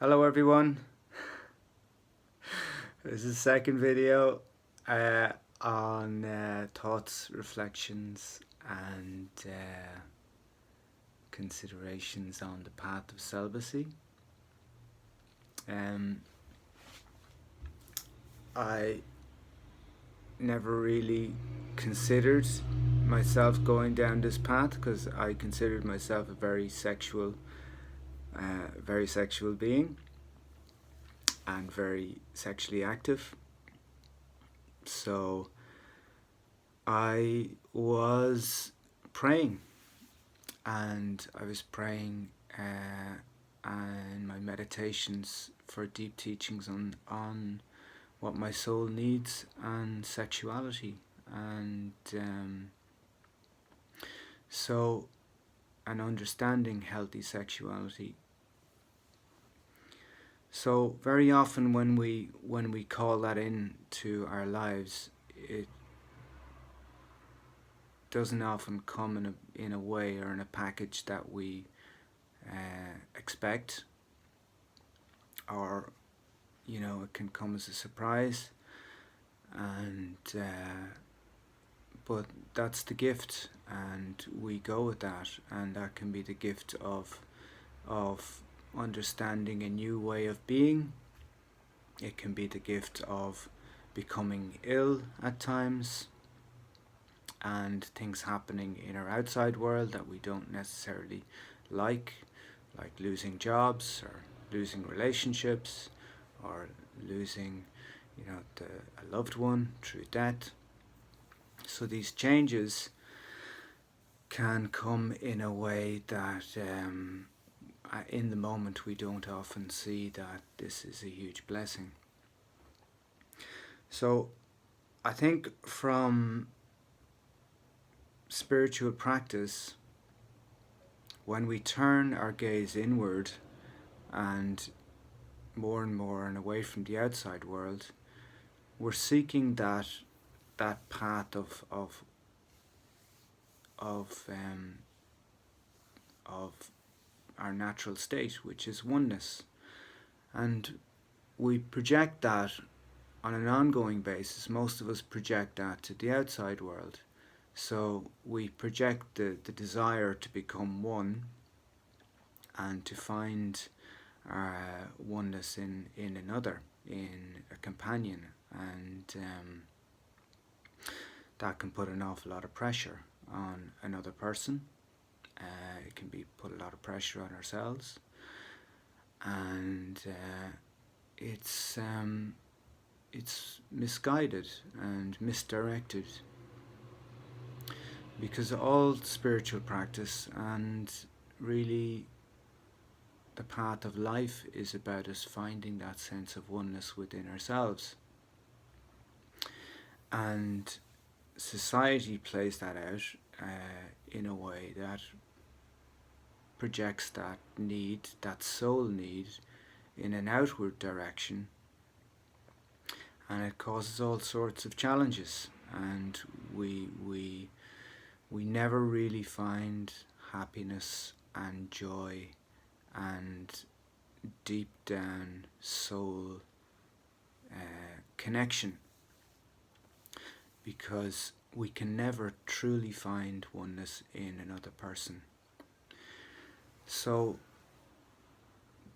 Hello everyone, this is the second video on thoughts, reflections and considerations on the path of celibacy. I never really considered myself going down this path because I considered myself a very sexual being and very sexually active. So I was praying, and I was praying in my meditations for deep teachings on what my soul needs and sexuality, and and understanding healthy sexuality. So very often when we call that into our lives, it doesn't often come in a way or in a package that we expect, or it can come as a surprise, and but that's the gift, and we go with that, and that can be the gift of understanding a new way of being. It can be the gift of becoming ill at times, and things happening in our outside world that we don't necessarily like losing jobs or losing relationships or losing a loved one through death. So these changes can come in a way that in the moment we don't often see that this is a huge blessing. So I think from spiritual practice, when we turn our gaze inward and more and away from the outside world, we're seeking that path of our natural state, which is oneness, and we project that on an ongoing basis. Most of us project that to the outside world. So we project the desire to become one and to find oneness in another, in a companion, and that can put an awful lot of pressure on another person. It can put a lot of pressure on ourselves, and it's misguided and misdirected, because all spiritual practice and really the path of life is about us finding that sense of oneness within ourselves. And society plays that out in a way that projects that need, that soul need, in an outward direction, and it causes all sorts of challenges, and we never really find happiness and joy and deep down soul connection, because we can never truly find oneness in another person. So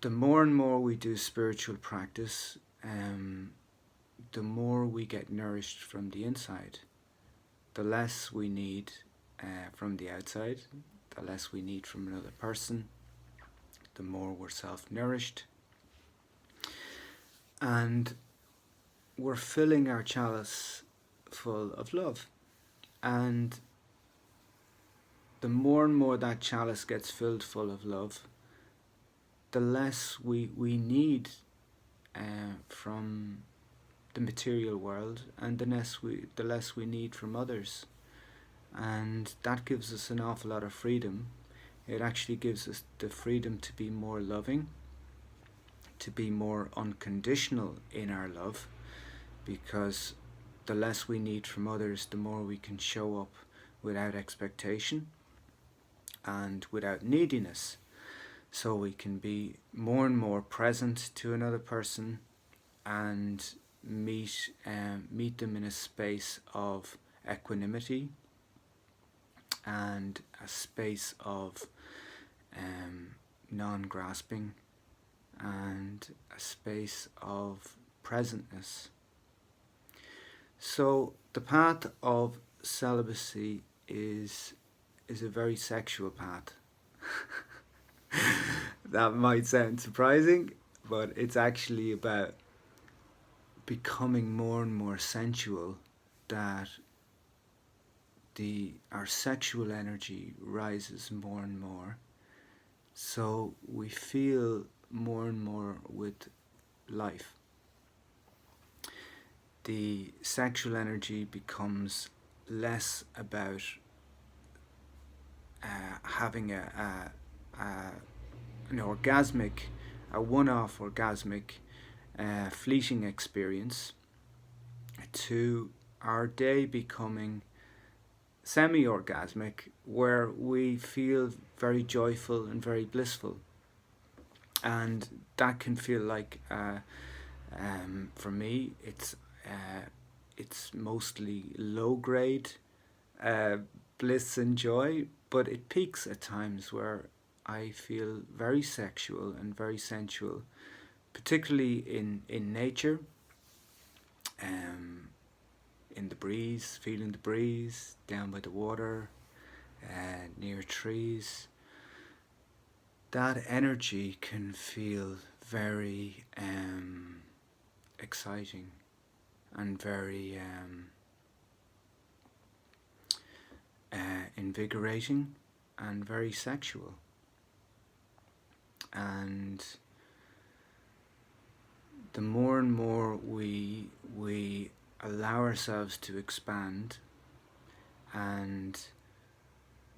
the more and more we do spiritual practice, the more we get nourished from the inside. The less we need from the outside, the less we need from another person, the more we're self-nourished, and we're filling our chalice full of love. And the more and more that chalice gets filled full of love, the less we need from the material world, and the less we need from others. And that gives us an awful lot of freedom. It actually gives us the freedom to be more loving, to be more unconditional in our love, because the less we need from others, the more we can show up without expectation and without neediness. So we can be more and more present to another person and meet them in a space of equanimity and a space of non-grasping and a space of presentness. So the path of celibacy is a very sexual path. That might sound surprising, but it's actually about becoming more and more sensual, that our sexual energy rises more and more, so we feel more and more with life. The sexual energy becomes less about having an orgasmic, a one-off orgasmic, fleeting experience, to our day becoming semi-orgasmic, where we feel very joyful and very blissful. And that can feel like, for me, it's mostly low grade bliss and joy, but it peaks at times where I feel very sexual and very sensual, particularly in nature, in the breeze, feeling the breeze, down by the water, near trees. That energy can feel very exciting and very invigorating and very sexual. And the more and more we allow ourselves to expand, and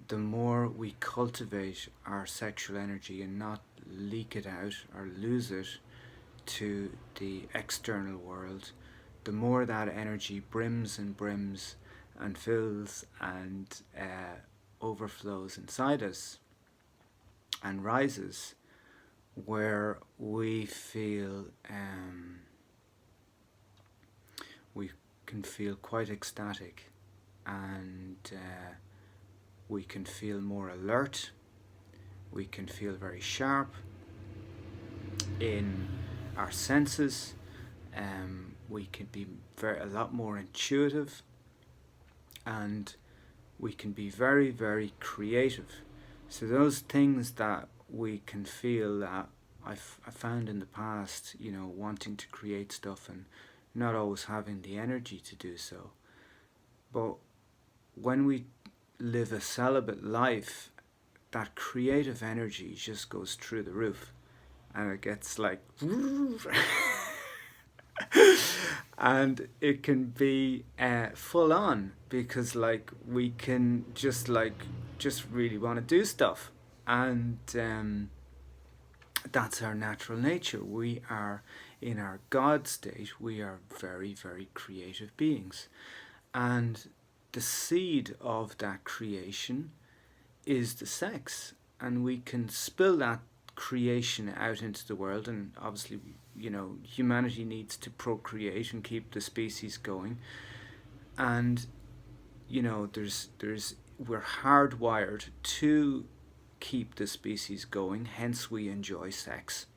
the more we cultivate our sexual energy and not leak it out or lose it to the external world, the more that energy brims and brims and fills and overflows inside us and rises, where we feel we can feel quite ecstatic, and we can feel more alert, we can feel very sharp in our senses, we can be a lot more intuitive, and we can be very, very creative. So those things that we can feel, that I found in the past, wanting to create stuff and not always having the energy to do so. But when we live a celibate life, that creative energy just goes through the roof, and it gets like and it can be full on, because we can just really want to do stuff, and that's our natural nature. We are in our God state. We are very, very creative beings, and the seed of that creation is the sex, and we can spill that creation out into the world. And obviously, humanity needs to procreate and keep the species going, and we're hardwired to keep the species going. Hence we enjoy sex,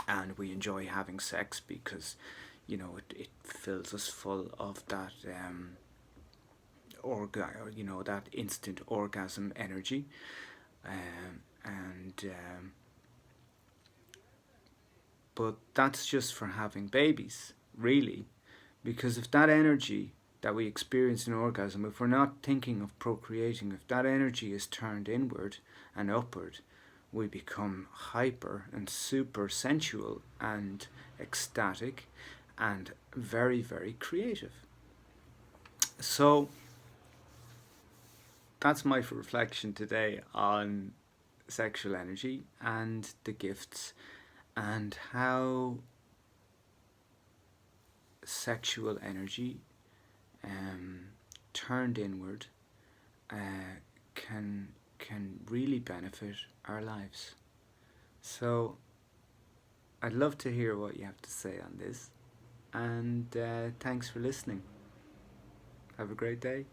and we enjoy having sex because it fills us full of that that instant orgasm energy, but that's just for having babies, really, because if that energy that we experience in orgasm, if we're not thinking of procreating, if that energy is turned inward and upward, we become hyper and super sensual and ecstatic and very, very creative. So that's my reflection today on sexual energy and the gifts, and how sexual energy turned inward can really benefit our lives. So I'd love to hear what you have to say on this, and thanks for listening. Have a great day.